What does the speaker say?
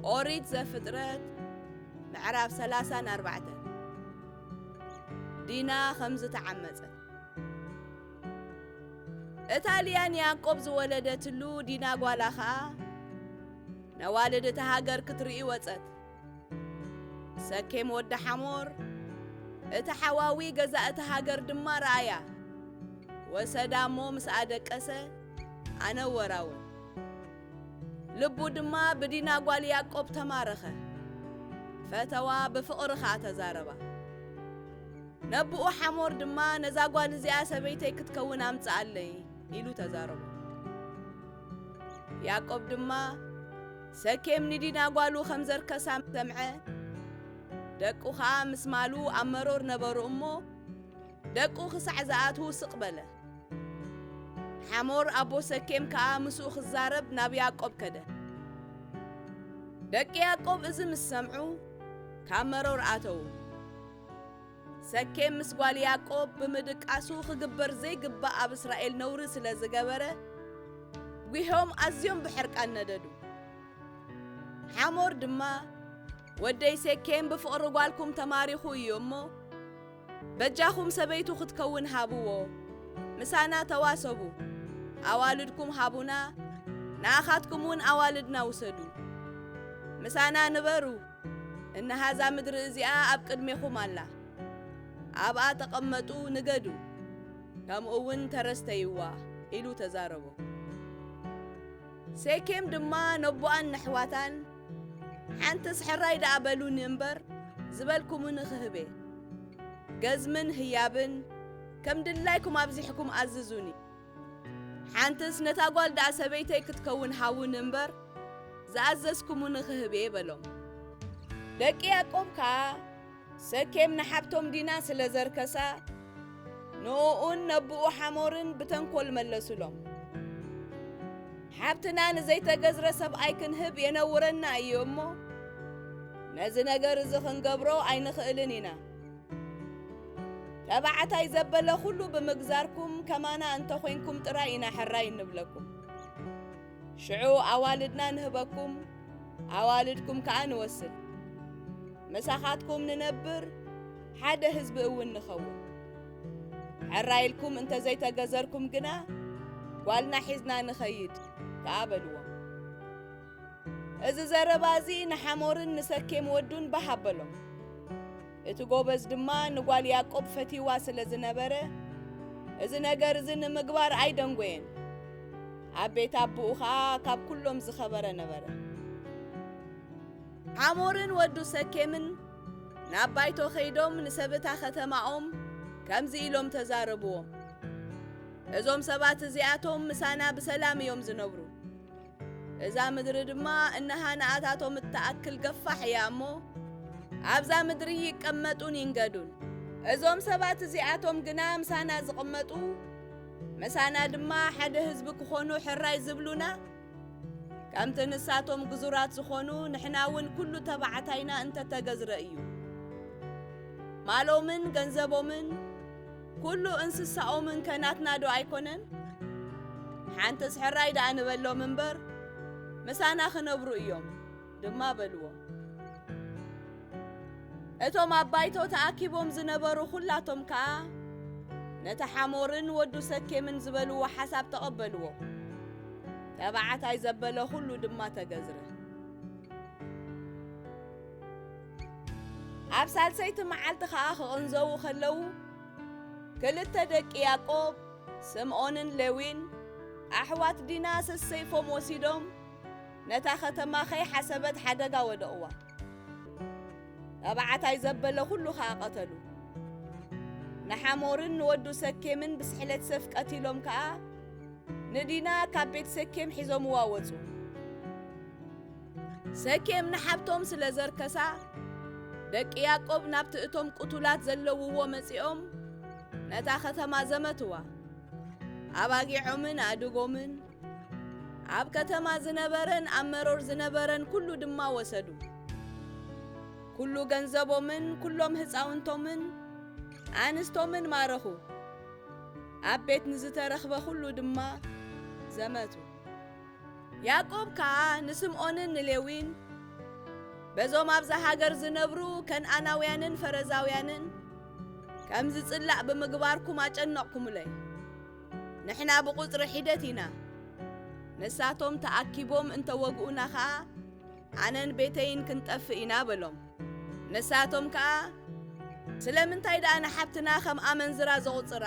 ኦሪት ዘፍጥረት ምዕራፍ 34 ዲና ከምዝ ተዓመፀት እታልያን ያዕቆብ ዝወለደትሉ ዲና ጓላ ኸዓ ነዋልድቲ ሃገር ክትርኢ ወፀት ሰኬም ወዲ ሓሞር እቲ ሓዋዊ ገዛእቲ ሃገር ድማ ረኣያ ወሰዳሞ ምስ ኣደቀሰ ኣነወራውን ልቡ ድማ ብዲና ጓል ያዕቆብ ተማረኸ ፈተዋ ብፍቕሪ ኸዓ ተዛረባ ነብኡ ሓሞር ድማ ነዛ ጓል እዚኣ ሰበይተይ ክትከውን ኣምፅኣለይ ኢሉ ተዛረቡ ያዕቆብ ድማ ሰኬም ንዲና ጓሉ ከም ዘርከሳ ሰምዐ ደቁ ኸዓ ምስ ማሉ ኣብ መሮር ነበሩ እሞ ደቁ ክሳዕ ዝኣትዉ ስቕ በለ ሓሞር ኣቦ ሰኬም ከዓ ምስኡ ክዛረብ ናብ ያዕቆብ ከደ ደቂ ያዕቆብ እዚ ምስ ሰምዑ ካብ መሮር ኣተዉ ሰኬም ምስ ጓል ያዕቆብ ብምድቃሱ ክግበር ዘይግባእ ኣብ እስራኤል ነውሪ ስለ ዝገበረ ጒሖም ኣዝዮም ብሕርቃን ነደዱ ሓሞር ድማ ወደይ ሰኬም ብፍቕሪ ጓልኩም ተማሪኹ እዩ እሞ በጃኹም ሰበይቱ ክትከውን ሃብዎ ምሳና ተዋሰቡ ኣዋልድኩም ሃቡና ንኣኻትኩም እውን ኣዋልድና ውሰዱ ምሳና ንበሩ እነሃዛ ምድሪ እዚኣ ኣብ ቅድሜኹም ኣላ ኣብኣ ተቐመጡ ንገዱ ከምኡ እውን ተረስተይዋ ኢሉ ተዛረቦ ሰኬም ድማ ነቦኣን ነሕዋታን ሓንቲስ ሕራይ ደኣ በሉኒ እምበር ዝበልኩምን ክህቤ ገዝምን ህያብን ከም ድላይኩም ኣብዚሕኩም ኣዝዙኒ ሓንቲስ ነታ ጓል ደኣ ሰበይተይ ክትከውን ሃውን እምበር ዝኣዘዝኩምን ክህቤ በሎም ደቂ ያዕቆብ ከዓ ሰኬም ንሓብቶም ዲና ስለ ዘርከሳ ንኡን ነብኡ ሓሞርን ብተንኰል መለሱሎም ሓብትና ንዘይተገዝረ ሰብኣይ ክንህብ የነውረና እዩ እሞ ነዚ ነገር እዚ ክንገብሮ ኣይንኽእልን ኢና ተባዕታይ ዘበለ ኩሉ ብምግዛርኩም ከማና እንተኾይንኩም ጥራይ ኢና ሕራይ እንብለኩም ሽዑ ኣዋልድና ንህበኩም ኣዋልድኩም ከዓ ንወስድ መሳኻትኩም ንነብር ሓደ ህዝቢ እውን ንኸውን ሕራይልኩም እንተዘይተገዘርኩም ግና ጓልና ሒዝና ንኸይድ ከዓ በልዎም እዚ ዘረባ እዚ ንሓሞርን ንሰኬም ወዱን ባሃበሎም እቲ ጎበዝ ድማ ንጓል ያዕቆብ ፈቲዋ ስለ ዝነበረ እዚ ነገር እዚ ንምግባር ኣይደንጎየን ኣብ ቤት ኣቦኡ ኸዓ ካብ ኩሎም ዝኸበረ ነበረ ሓሞርን ወዱ ሰኬምን ናብ ባይቶ ኸይዶም ንሰብታ ኸተማኦም ከምዚ ኢሎም ተዛረብዎም እዞም ሰባት እዚኣቶም ምሳና ብሰላም እዮም ዝነብሩ እዛ ምድሪ ድማ እነሃ ንኣታቶም እተኣክል ገፋሕ እያ እሞ ኣብዛ ምድሪ ይቀመጡን ይንገዱን እዞም ሰባት እዚኣቶም ግና ምሳና ዝቕመጡ ምሳና ድማ ሓደ ህዝቢ ክኾኑ ሕራይ ዝብሉና ከምቲ ንሳቶም ግዙራት ዝኾኑ ንሕና እውን ኩሉ ተባዕታይና እንተተገዝረ እዩ ማሎምን ገንዘቦምን ኩሉ እንስሳኦምን ከናትና ዶ ኣይኮነን ሓንቲስ ሕራይ ደኣ ንበሎም እምበር ምሳና ክነብሩ እዮም ድማ በልዎም እቶም ኣብ ባይቶ ተኣኪቦም ዝነበሩ ኩላቶም ከዓ ነቲ ሓሞርን ወዱ ሰኬምን ዝበልዎ ሓሳብ ተቐበልዎ ተባዕታይ ዘበለ ኩሉ ድማ ተገዝረ ኣብ ሳልሰይቲ መዓልቲ ከዓ ክቕንዘቡ ከለዉ ክልተ ደቂ ያዕቆብ ስምዖንን ሌዊን ኣሕዋት ዲና ሰሰይፎም ወሲዶም ነታ ከተማ ከይሓሰበት ሓደጋ ወደቕዋ ተባዕታይ ዘበለ ኩሉ ከዓ ቀተሉ ንሓሞርን ንወዱ ሰኬምን ብስሕለት ሰፍ ቀቲሎም ከዓ ንዲና ካብ ቤት ሰኬም ሒዞምዋ ወፁ ሰኬም ንሓብቶም ስለ ዘርከሳ ደቂ ያዕቆብ ናብቲ እቶም ቁቱላት ዘለውዎ መጺኦም ነታ ከተማ ዘመትዋ ኣባጊዖምን ኣድጎምን ኣብ ከተማ ዝነበረን ኣብ መሮር ዝነበረን ኩሉ ድማ ወሰዱ ኩሉ ገንዘቦምን ኩሎም ህፃውንቶምን ኣንስቶምን ማረኹ ኣብ ቤት ንዝተረኽበ ኩሉ ድማ ዘመቱ ያዕቆብ ከዓ ንስምዖንን ንሌዊን በዞም ኣብዛ ሃገር ዝነብሩ ከነዓናውያንን ፈረዛውያንን ከምዝ ጽላዕ ብምግባርኩም አጨነቅኩምለይ ንሕና ብቁጽሪ ሒደት ኢና ንሳቶም ተኣኪቦም እንተወግኡና ከዓ ኣነን ቤተይን ክንጠፍእ ኢና በሎም ንሳቶም ከዓ ስለምንታይ ደኣ ንሓብትና ከም ኣመንዝራ ዘቑጽራ